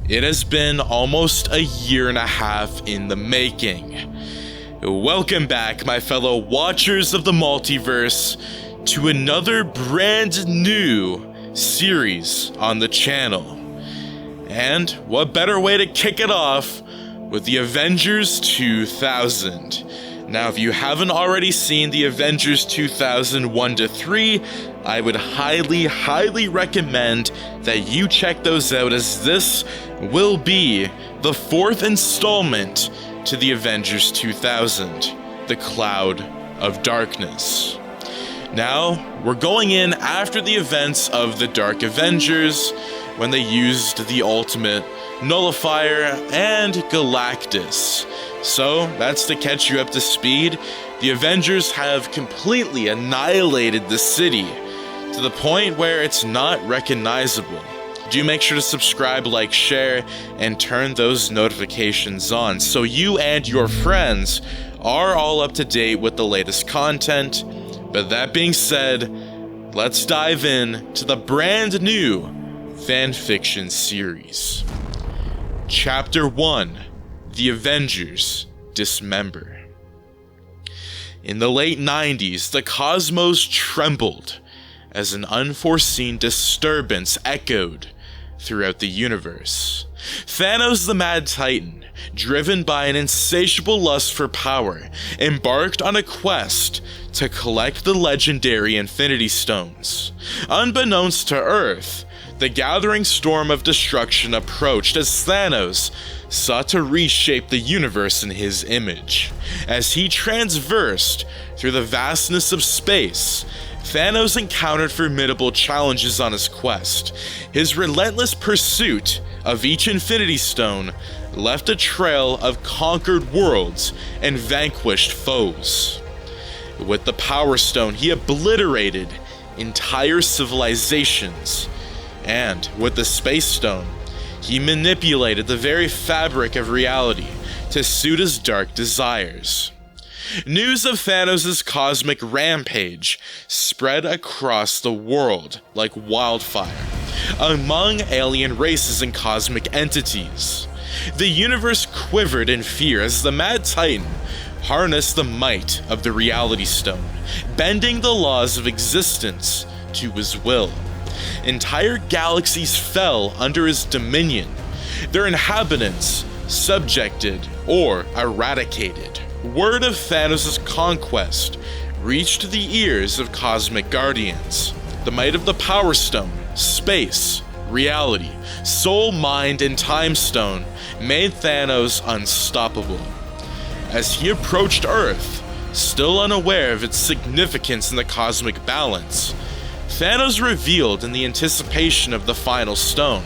It has been almost a year and a half in the making. Welcome back, my fellow watchers of the multiverse, to another brand new series on the channel. And what better way to kick it off with the Avengers 2000. Now, if you haven't already seen the Avengers 2000 1-3, I would highly recommend that you check those out, as this will be the fourth installment to the Avengers 2000, The Cloud of Darkness. Now, we're going in after the events of the Dark Avengers, when they used the ultimate nullifier and Galactus. So, that's to catch you up to speed. The Avengers have completely annihilated the city, to the point where it's not recognizable. Do make sure to subscribe, like, share, and turn those notifications on so you and your friends are all up to date with the latest content. But that being said, let's dive in to the brand new fanfiction series. Chapter 1, The Avengers Dismember. In the late 90s, the cosmos trembled as an unforeseen disturbance echoed throughout the universe. Thanos the Mad Titan, driven by an insatiable lust for power, embarked on a quest to collect the legendary Infinity Stones. Unbeknownst to Earth, the gathering storm of destruction approached as Thanos sought to reshape the universe in his image. As he transversed through the vastness of space, Thanos encountered formidable challenges on his quest. His relentless pursuit of each Infinity Stone left a trail of conquered worlds and vanquished foes. With the Power Stone, he obliterated entire civilizations. And with the Space Stone, he manipulated the very fabric of reality to suit his dark desires. News of Thanos' cosmic rampage spread across the world like wildfire among alien races and cosmic entities. The universe quivered in fear as the Mad Titan harnessed the might of the Reality Stone, bending the laws of existence to his will. Entire galaxies fell under his dominion, their inhabitants subjected or eradicated. Word of Thanos' conquest reached the ears of cosmic guardians. The might of the Power Stone, space, reality, soul, mind, and time stone made Thanos unstoppable. As he approached Earth, still unaware of its significance in the cosmic balance, Thanos revealed in the anticipation of the final stone.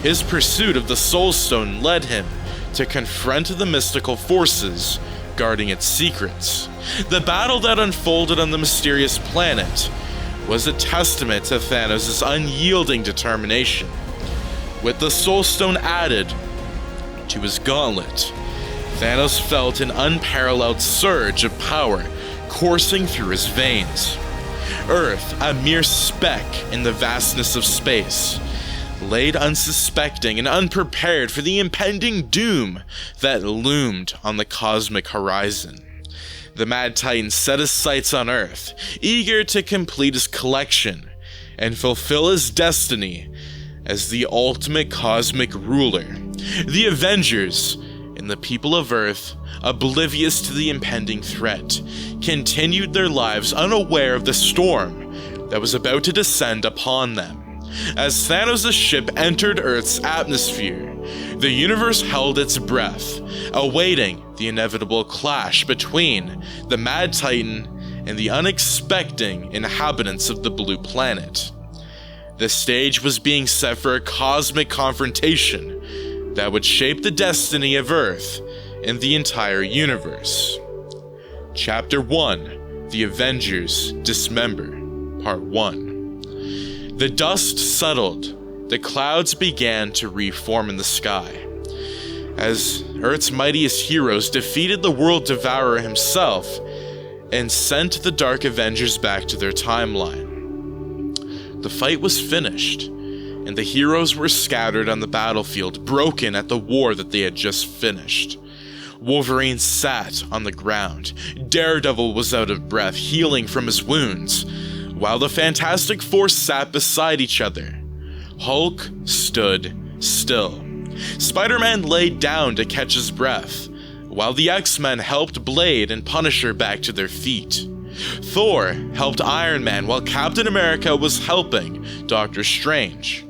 His pursuit of the Soul Stone led him to confront the mystical forces guarding its secrets. The battle that unfolded on the mysterious planet was a testament to Thanos' unyielding determination. With the Soul Stone added to his gauntlet, Thanos felt an unparalleled surge of power coursing through his veins. Earth, a mere speck in the vastness of space, laid unsuspecting and unprepared for the impending doom that loomed on the cosmic horizon. The Mad Titan set his sights on Earth, eager to complete his collection and fulfill his destiny as the ultimate cosmic ruler. The Avengers and the people of Earth, oblivious to the impending threat, continued their lives unaware of the storm that was about to descend upon them. As Thanos' ship entered Earth's atmosphere, the universe held its breath, awaiting the inevitable clash between the Mad Titan and the unexpected inhabitants of the Blue Planet. The stage was being set for a cosmic confrontation that would shape the destiny of Earth and the entire universe. Chapter 1, The Avengers Dismember, Part 1. The dust settled, the clouds began to reform in the sky. As Earth's mightiest heroes defeated the World Devourer himself and sent the Dark Avengers back to their timeline. The fight was finished, and the heroes were scattered on the battlefield, broken at the war that they had just finished. Wolverine sat on the ground. Daredevil was out of breath, healing from his wounds, while the Fantastic Four sat beside each other. Hulk stood still. Spider-Man laid down to catch his breath, while the X-Men helped Blade and Punisher back to their feet. Thor helped Iron Man while Captain America was helping Doctor Strange.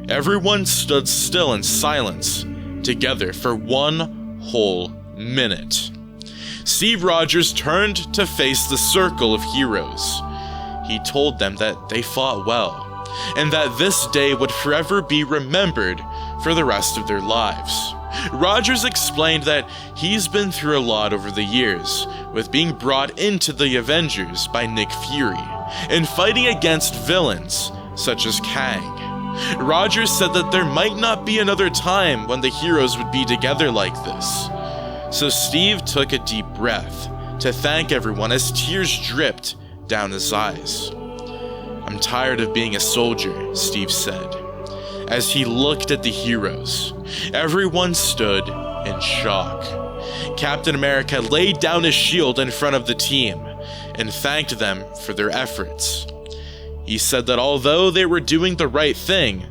Everyone stood still in silence, together for one whole minute. Steve Rogers turned to face the circle of heroes. He told them that they fought well, and that this day would forever be remembered for the rest of their lives. Rogers explained that he's been through a lot over the years, with being brought into the Avengers by Nick Fury, and fighting against villains such as Kang. Rogers said that there might not be another time when the heroes would be together like this. So Steve took a deep breath to thank everyone as tears dripped down his eyes. "I'm tired of being a soldier," Steve said, as he looked at the heroes. Everyone stood in shock. Captain America laid down his shield in front of the team and thanked them for their efforts. He said that although they were doing the right thing,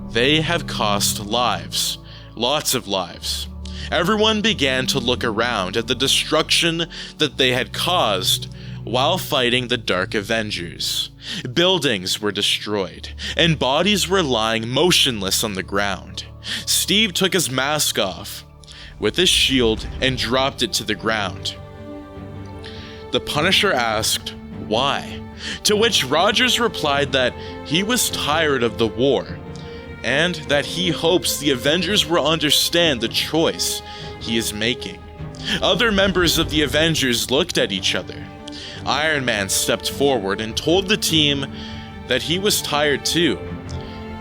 they have cost lives, lots of lives. Everyone began to look around at the destruction that they had caused while fighting the Dark Avengers. Buildings were destroyed, and bodies were lying motionless on the ground. Steve took his mask off with his shield and dropped it to the ground. The Punisher asked, "Why?" To which Rogers replied that he was tired of the war, and that he hopes the Avengers will understand the choice he is making. Other members of the Avengers looked at each other. Iron Man stepped forward and told the team that he was tired too,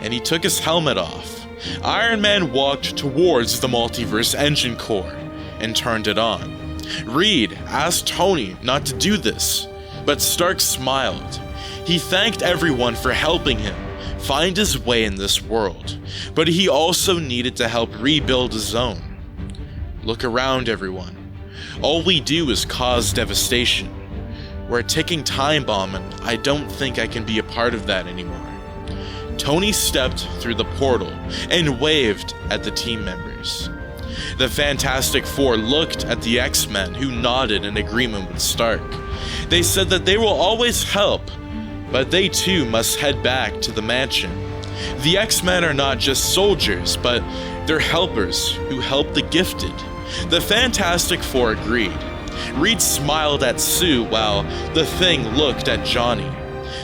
and he took his helmet off. Iron Man walked towards the Multiverse engine core and turned it on. Reed asked Tony not to do this, but Stark smiled. He thanked everyone for helping him find his way in this world, but he also needed to help rebuild his own. Look around, everyone. All we do is cause devastation. We're a ticking time bomb, and I don't think I can be a part of that anymore. Tony stepped through the portal and waved at the team members. The Fantastic Four looked at the X-Men, who nodded in agreement with Stark. They said that they will always help, but they too must head back to the mansion. The X-Men are not just soldiers, but they're helpers who help the gifted. The Fantastic Four agreed. Reed smiled at Sue while the Thing looked at Johnny.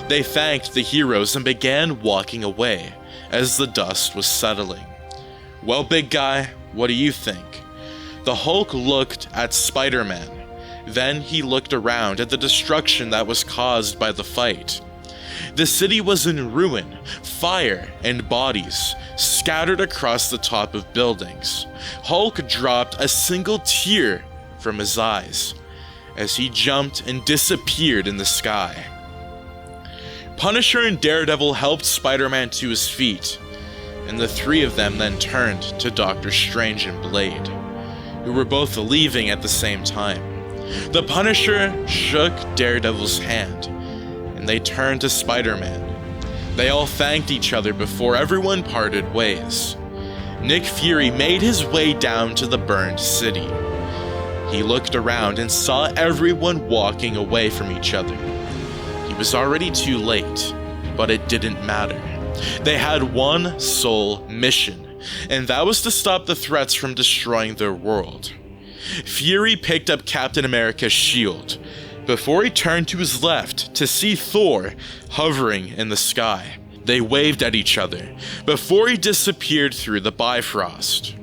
They thanked the heroes and began walking away as the dust was settling. "Well, big guy, what do you think?" The Hulk looked at Spider-Man. Then he looked around at the destruction that was caused by the fight. The city was in ruin, fire and bodies scattered across the top of buildings. Hulk dropped a single tear from his eyes as he jumped and disappeared in the sky. Punisher and Daredevil helped Spider-Man to his feet, and the three of them then turned to Doctor Strange and Blade, who were both leaving at the same time. The Punisher shook Daredevil's hand, and they turned to Spider-Man. They all thanked each other before everyone parted ways. Nick Fury made his way down to the burned city. He looked around and saw everyone walking away from each other. He was already too late, but it didn't matter. They had one sole mission, and that was to stop the threats from destroying their world. Fury picked up Captain America's shield before he turned to his left to see Thor hovering in the sky. They waved at each other before he disappeared through the Bifrost.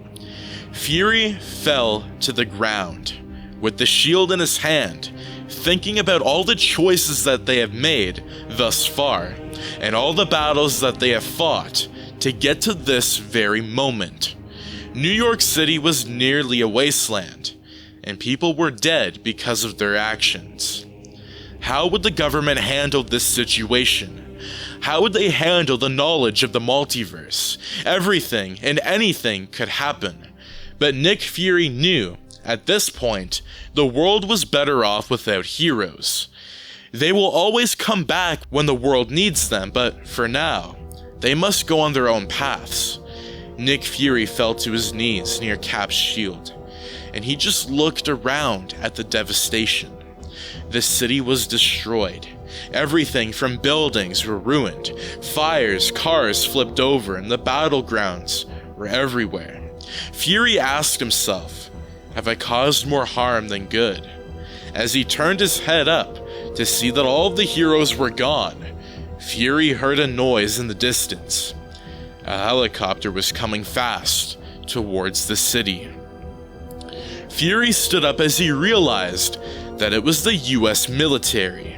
Fury fell to the ground with the shield in his hand, thinking about all the choices that they have made thus far and all the battles that they have fought to get to this very moment. New York City was nearly a wasteland, and people were dead because of their actions. How would the government handle this situation? How would they handle the knowledge of the multiverse? Everything and anything could happen. But Nick Fury knew, at this point, the world was better off without heroes. They will always come back when the world needs them, but for now, they must go on their own paths. Nick Fury fell to his knees near Cap's shield, and he just looked around at the devastation. The city was destroyed. Everything from buildings were ruined. Fires, cars flipped over, and the battlegrounds were everywhere. Fury asked himself, have I caused more harm than good? As he turned his head up to see that all of the heroes were gone, Fury heard a noise in the distance. A helicopter was coming fast towards the city. Fury stood up as he realized that it was the US military.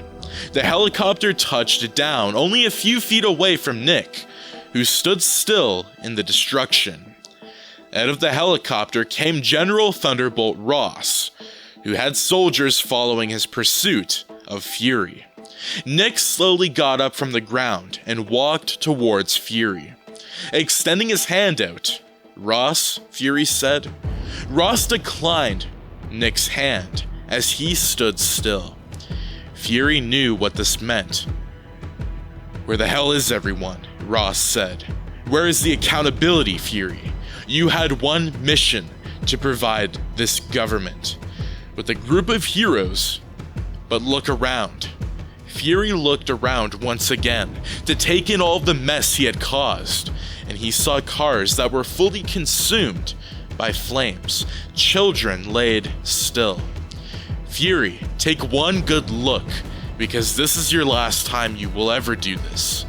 The helicopter touched down only a few feet away from Nick, who stood still in the destruction. Out of the helicopter came General Thunderbolt Ross, who had soldiers following his pursuit of Fury. Nick slowly got up from the ground and walked towards Fury. Extending his hand out, Ross, Fury said. Ross declined Nick's hand as he stood still. Fury knew what this meant. Where the hell is everyone? Ross said. Where is the accountability, Fury? You had one mission to provide this government with a group of heroes, but look around. Fury looked around once again to take in all the mess he had caused, and he saw cars that were fully consumed by flames. Children laid still. Fury, take one good look, because this is your last time you will ever do this.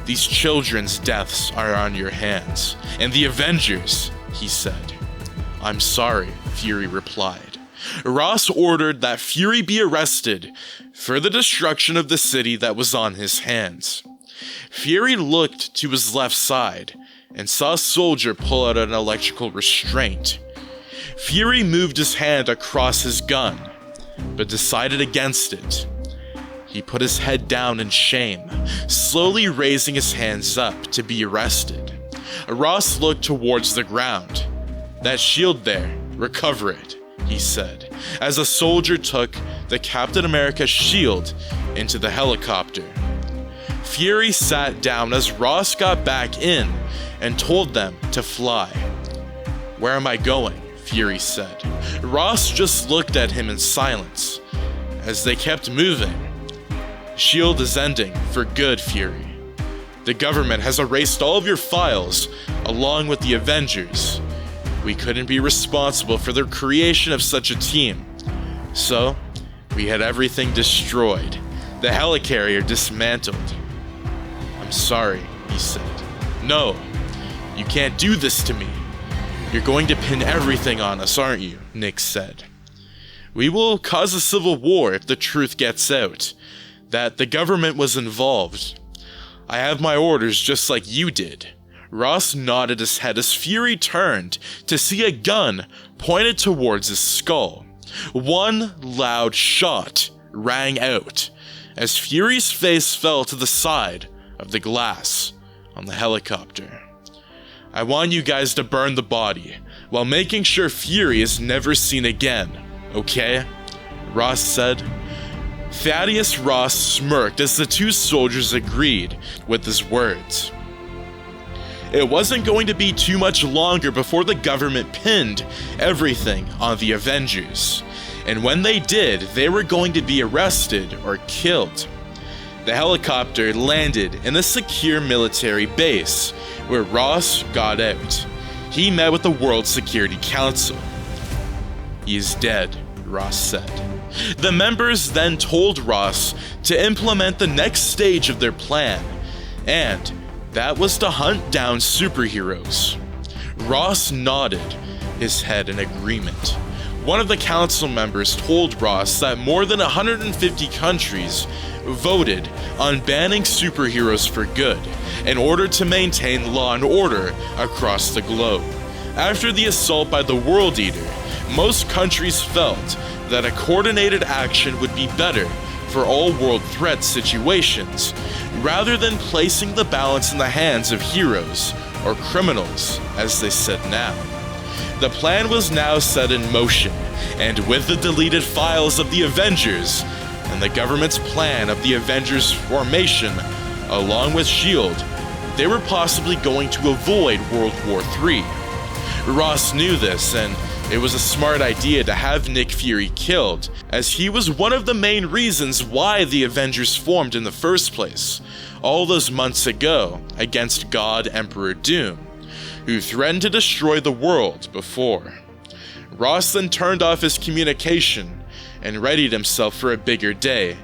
These children's deaths are on your hands, and the Avengers, he said. I'm sorry, Fury replied. Ross ordered that Fury be arrested for the destruction of the city that was on his hands. Fury looked to his left side and saw a soldier pull out an electrical restraint. Fury moved his hand across his gun, but decided against it. He put his head down in shame, slowly raising his hands up to be arrested. Ross looked towards the ground. That shield there, recover it, he said, as a soldier took the Captain America shield into the helicopter. Fury sat down as Ross got back in and told them to fly. Where am I going? Fury said. Ross just looked at him in silence as they kept moving. Shield is ending for good, Fury. The government has erased all of your files along with the Avengers. We couldn't be responsible for the creation of such a team. So, we had everything destroyed. The helicarrier dismantled. I'm sorry, he said. No, you can't do this to me. You're going to pin everything on us, aren't you? Nick said. We will cause a civil war if the truth gets out that the government was involved. I have my orders just like you did. Ross nodded his head as Fury turned to see a gun pointed towards his skull. One loud shot rang out as Fury's face fell to the side of the glass on the helicopter. I want you guys to burn the body while making sure Fury is never seen again, okay? Ross said. Thaddeus Ross smirked as the two soldiers agreed with his words. It wasn't going to be too much longer before the government pinned everything on the Avengers, and when they did, they were going to be arrested or killed. The helicopter landed in a secure military base where Ross got out. He met with the World Security Council. He is dead, Ross said. The members then told Ross to implement the next stage of their plan, and that was to hunt down superheroes. Ross nodded his head in agreement. One of the council members told Ross that more than 150 countries voted on banning superheroes for good in order to maintain law and order across the globe. After the assault by the World Eater, most countries felt that a coordinated action would be better for all world threat situations, rather than placing the balance in the hands of heroes, or criminals, as they said now. The plan was now set in motion, and with the deleted files of the Avengers, and the government's plan of the Avengers formation, along with S.H.I.E.L.D., they were possibly going to avoid World War III. Ross knew this, and it was a smart idea to have Nick Fury killed, as he was one of the main reasons why the Avengers formed in the first place, all those months ago, against God Emperor Doom, who threatened to destroy the world before. Ross then turned off his communication and readied himself for a bigger day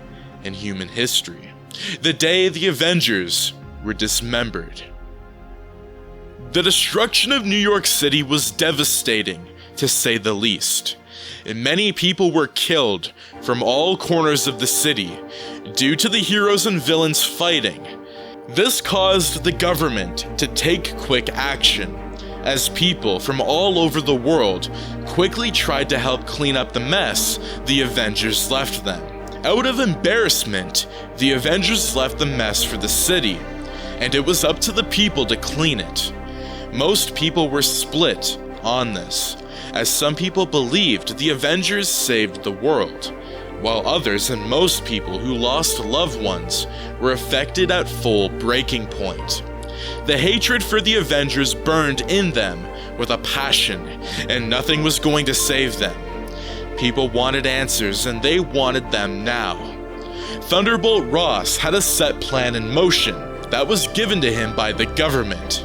in human history. The day the Avengers were dismembered. The destruction of New York City was devastating, to say the least. And many people were killed from all corners of the city due to the heroes and villains fighting. This caused the government to take quick action, as people from all over the world quickly tried to help clean up the mess the Avengers left them. Out of embarrassment, the Avengers left the mess for the city, and it was up to the people to clean it. Most people were split on this, as some people believed the Avengers saved the world, while others and most people who lost loved ones were affected at full breaking point. The hatred for the Avengers burned in them with a passion, and nothing was going to save them. People wanted answers, and they wanted them now. Thunderbolt Ross had a set plan in motion that was given to him by the government.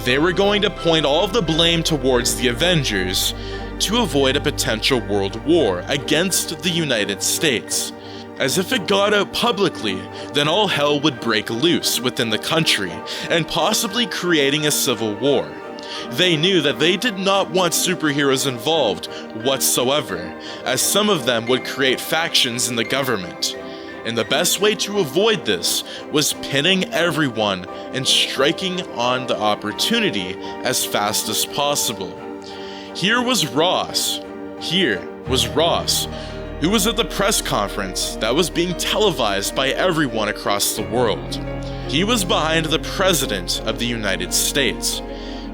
They were going to point all of the blame towards the Avengers to avoid a potential world war against the United States. As if it got out publicly, then all hell would break loose within the country, and possibly creating a civil war. They knew that they did not want superheroes involved whatsoever, as some of them would create factions in the government. And the best way to avoid this was pinning everyone and striking on the opportunity as fast as possible. Here was Ross, who was at the press conference that was being televised by everyone across the world. He was behind the President of the United States,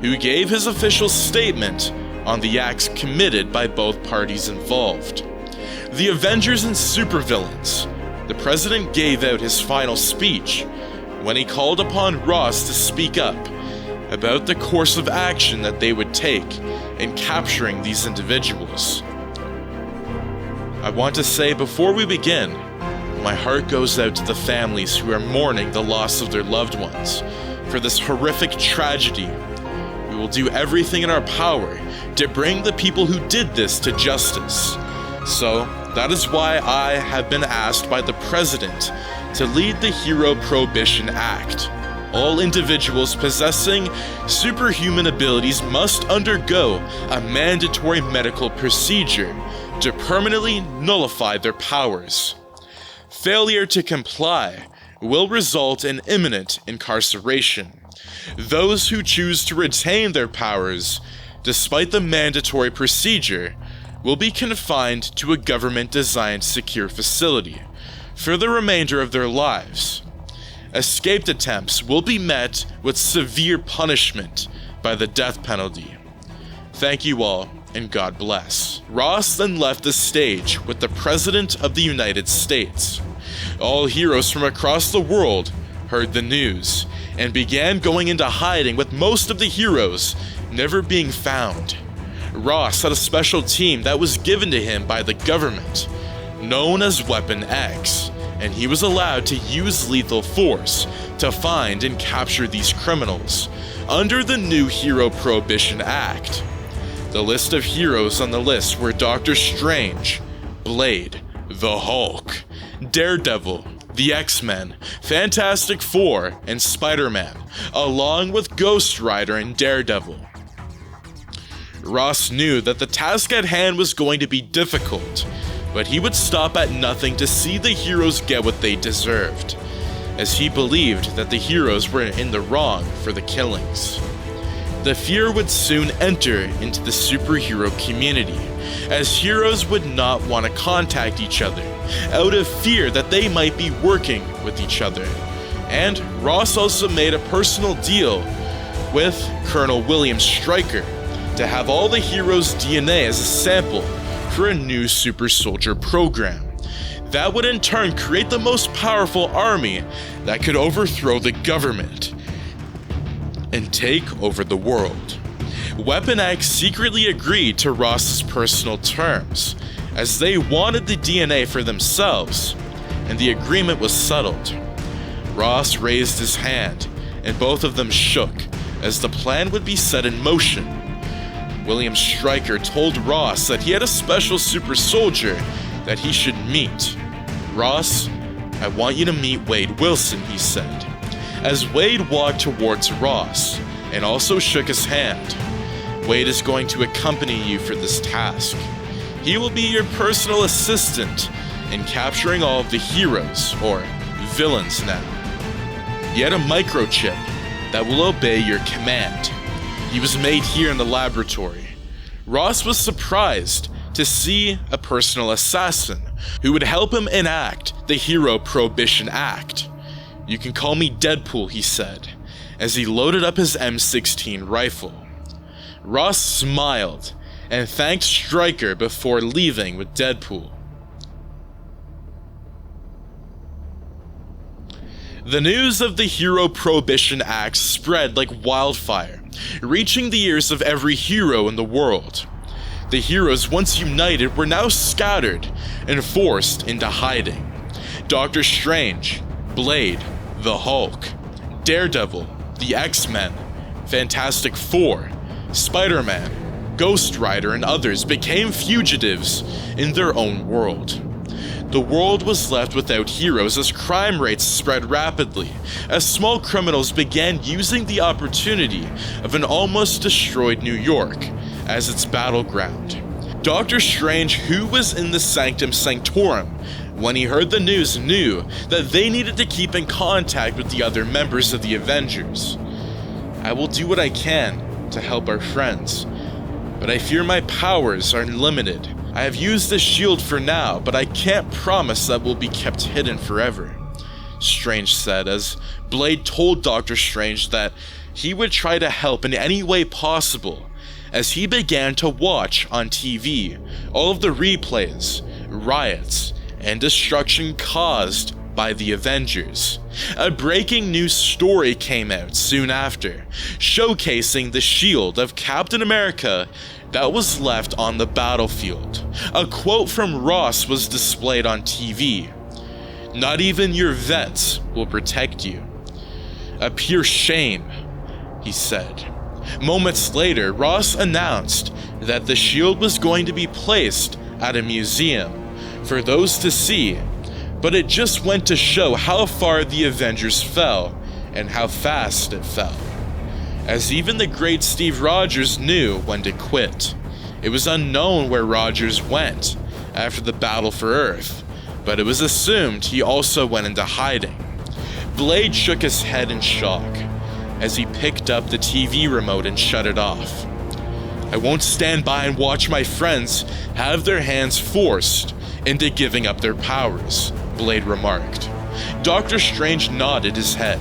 who gave his official statement on the acts committed by both parties involved. The Avengers and supervillains. The President gave out his final speech when he called upon Ross to speak up about the course of action that they would take in capturing these individuals. I want to say before we begin, my heart goes out to the families who are mourning the loss of their loved ones for this horrific tragedy. We will do everything in our power to bring the people who did this to justice. So, that is why I have been asked by the President to lead the Hero Prohibition Act. All individuals possessing superhuman abilities must undergo a mandatory medical procedure to permanently nullify their powers. Failure to comply will result in imminent incarceration. Those who choose to retain their powers, despite the mandatory procedure, will be confined to a government-designed secure facility for the remainder of their lives. Escape attempts will be met with severe punishment by the death penalty. Thank you all, and God bless. Ross then left the stage with the President of the United States. All heroes from across the world heard the news and began going into hiding, with most of the heroes never being found. Ross had a special team that was given to him by the government, known as Weapon X, and he was allowed to use lethal force to find and capture these criminals under the new Hero Prohibition Act. The list of heroes on the list were Doctor Strange, Blade, the Hulk, Daredevil, the X-Men, Fantastic Four, and Spider-Man, along with Ghost Rider and Daredevil. Ross knew that the task at hand was going to be difficult, but he would stop at nothing to see the heroes get what they deserved, as he believed that the heroes were in the wrong for the killings. The fear would soon enter into the superhero community, as heroes would not want to contact each other out of fear that they might be working with each other. And Ross also made a personal deal with Colonel William Stryker to have all the heroes' DNA as a sample for a new super soldier program. That would in turn create the most powerful army that could overthrow the government and take over the world. Weapon X secretly agreed to Ross's personal terms, as they wanted the DNA for themselves, and the agreement was settled. Ross raised his hand, and both of them shook, as the plan would be set in motion. William Stryker told Ross that he had a special super soldier that he should meet. "Ross, I want you to meet Wade Wilson," he said, as Wade walked towards Ross and also shook his hand. "Wade is going to accompany you for this task. He will be your personal assistant in capturing all of the heroes, or villains now. He had a microchip that will obey your command. He was made here in the laboratory." Ross was surprised to see a personal assassin who would help him enact the Hero Prohibition Act. "You can call me Deadpool," he said, as he loaded up his M16 rifle. Ross smiled and thanked Stryker before leaving with Deadpool. The news of the Hero Prohibition Act spread like wildfire, reaching the ears of every hero in the world. The heroes, once united, were now scattered and forced into hiding. Doctor Strange, Blade, the Hulk, Daredevil, the X-Men, Fantastic Four, Spider-Man, Ghost Rider, and others became fugitives in their own world. The world was left without heroes as crime rates spread rapidly, as small criminals began using the opportunity of an almost destroyed New York as its battleground. Doctor Strange, who was in the Sanctum Sanctorum when he heard the news, knew that they needed to keep in contact with the other members of the Avengers. "I will do what I can to help our friends, but I fear my powers are limited. I have used the shield for now, but I can't promise that will be kept hidden forever," Strange said, as Blade told Doctor Strange that he would try to help in any way possible, as he began to watch on TV all of the replays, riots, and destruction caused by the Avengers. A breaking news story came out soon after, showcasing the shield of Captain America that was left on the battlefield. A quote from Ross was displayed on TV. "Not even your vets will protect you. A pure shame," he said. Moments later, Ross announced that the shield was going to be placed at a museum for those to see, but it just went to show how far the Avengers fell and how fast it fell, as even the great Steve Rogers knew when to quit. It was unknown where Rogers went after the battle for Earth, but it was assumed he also went into hiding. Blade shook his head in shock as he picked up the TV remote and shut it off. "I won't stand by and watch my friends have their hands forced into giving up their powers," Blade remarked. Doctor Strange nodded his head.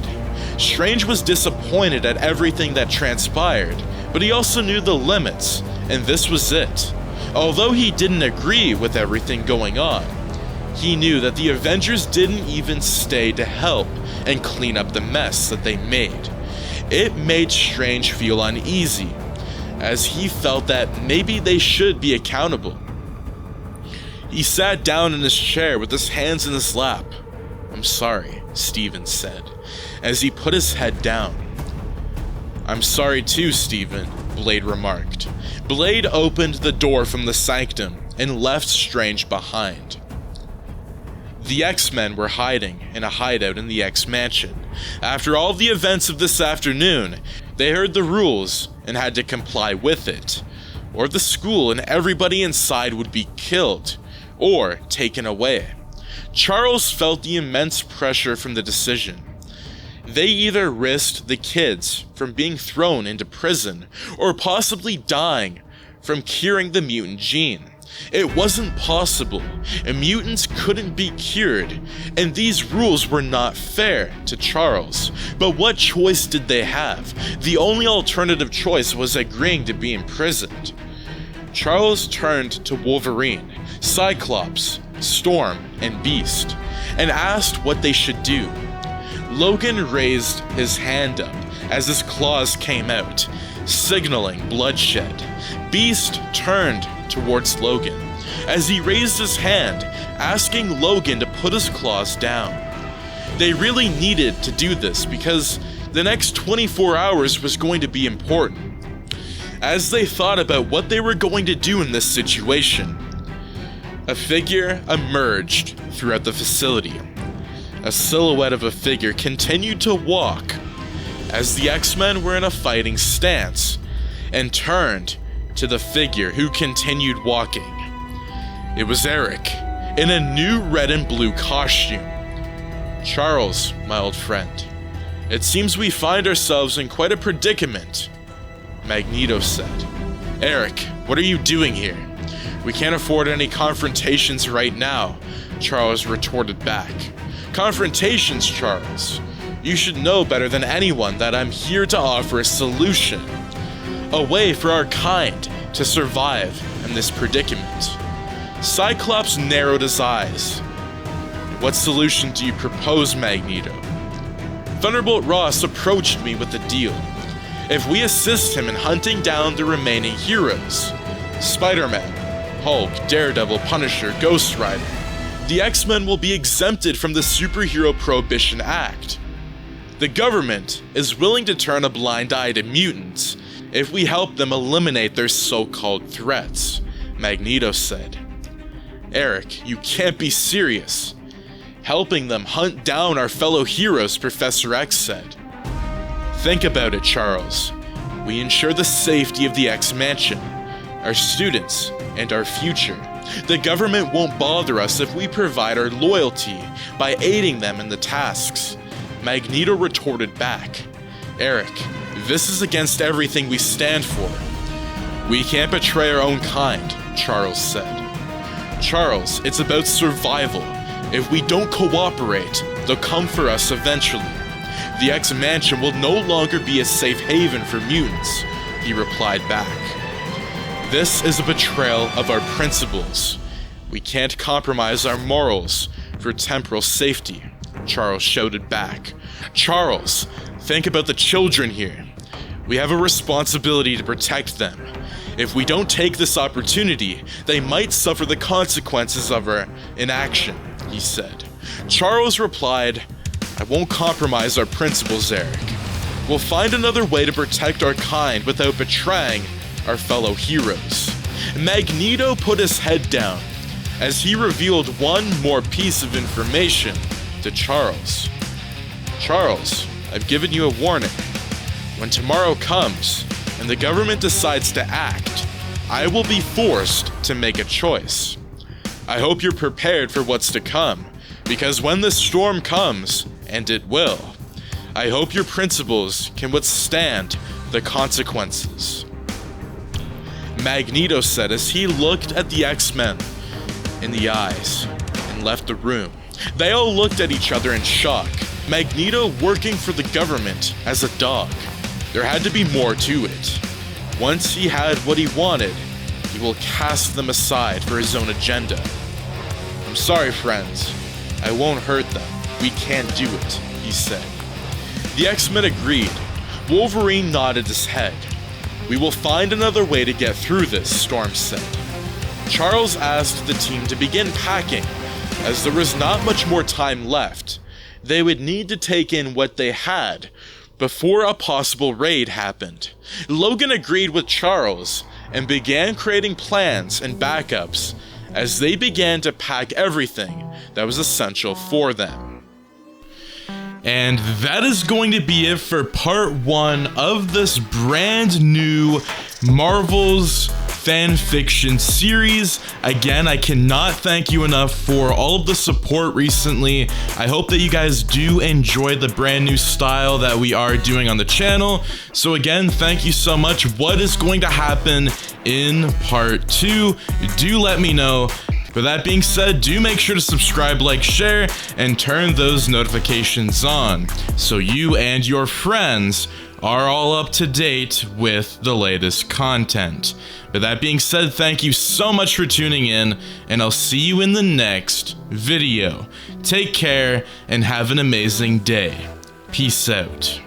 Strange was disappointed at everything that transpired, but he also knew the limits, and this was it. Although he didn't agree with everything going on, he knew that the Avengers didn't even stay to help and clean up the mess that they made. It made Strange feel uneasy, as he felt that maybe they should be accountable. He sat down in his chair with his hands in his lap. "I'm sorry," Steven said, as he put his head down. "I'm sorry too, Steven," Blade remarked. Blade opened the door from the sanctum and left Strange behind. The X-Men were hiding in a hideout in the X-Mansion. After all the events of this afternoon, they heard the rules and had to comply with it, or the school and everybody inside would be killed or taken away. Charles felt the immense pressure from the decision. They either risked the kids from being thrown into prison or possibly dying from curing the mutant gene. It wasn't possible, and mutants couldn't be cured, and these rules were not fair to Charles. But what choice did they have? The only alternative choice was agreeing to be imprisoned. Charles turned to Wolverine, Cyclops, Storm, and Beast, and asked what they should do. Logan raised his hand up as his claws came out, signaling bloodshed. Beast turned towards Logan as he raised his hand, asking Logan to put his claws down. They really needed to do this because the next 24 hours was going to be important. As they thought about what they were going to do in this situation, a figure emerged throughout the facility. A silhouette of a figure continued to walk as the X-Men were in a fighting stance and turned to the figure who continued walking. It was Eric, in a new red and blue costume. "Charles, my old friend, it seems we find ourselves in quite a predicament," Magneto said. "Eric, what are you doing here? We can't afford any confrontations right now," Charles retorted back. "Confrontations, Charles? You should know better than anyone that I'm here to offer a solution. A way for our kind to survive in this predicament." Cyclops narrowed his eyes. "What solution do you propose, Magneto?" "Thunderbolt Ross approached me with a deal. If we assist him in hunting down the remaining heroes, Spider-Man, Hulk, Daredevil, Punisher, Ghost Rider, the X-Men will be exempted from the Superhero Prohibition Act. The government is willing to turn a blind eye to mutants if we help them eliminate their so-called threats," Magneto said. "Eric, you can't be serious. Helping them hunt down our fellow heroes," Professor X said. "Think about it, Charles. We ensure the safety of the X-Mansion, our students, and our future. The government won't bother us if we provide our loyalty by aiding them in the tasks." Magneto retorted back. "Eric, this is against everything we stand for." "We can't betray our own kind," Charles said. "Charles, it's about survival. If we don't cooperate, they'll come for us eventually. The X-Mansion will no longer be a safe haven for mutants," he replied back. "This is a betrayal of our principles. We can't compromise our morals for temporal safety," Charles shouted back. "Charles, think about the children here. We have a responsibility to protect them. If we don't take this opportunity, they might suffer the consequences of our inaction," he said. Charles replied, "I won't compromise our principles, Eric. We'll find another way to protect our kind without betraying our fellow heroes." Magneto put his head down as he revealed one more piece of information to Charles. "Charles, I've given you a warning. When tomorrow comes and the government decides to act, I will be forced to make a choice. I hope you're prepared for what's to come, because when the storm comes, and it will, I hope your principles can withstand the consequences." Magneto said as he looked at the X-Men in the eyes and left the room. They all looked at each other in shock. Magneto working for the government as a dog. There had to be more to it. Once he had what he wanted, he will cast them aside for his own agenda. "I'm sorry, friends. I won't hurt them. We can't do it," he said. The X-Men agreed. Wolverine nodded his head. "We will find another way to get through this," Storm said. Charles asked the team to begin packing, as there was not much more time left. They would need to take in what they had before a possible raid happened. Logan agreed with Charles and began creating plans and backups as they began to pack everything that was essential for them. And that is going to be it for part 1 of this brand new Marvel's fan fiction series. Again, I cannot thank you enough for all of the support recently. I hope that you guys do enjoy the brand new style that we are doing on the channel. So again, thank you so much. What is going to happen in part 2? Do let me know. With that being said, do make sure to subscribe, like, share, and turn those notifications on so you and your friends are all up to date with the latest content. With that being said, thank you so much for tuning in, and I'll see you in the next video. Take care and have an amazing day. Peace out.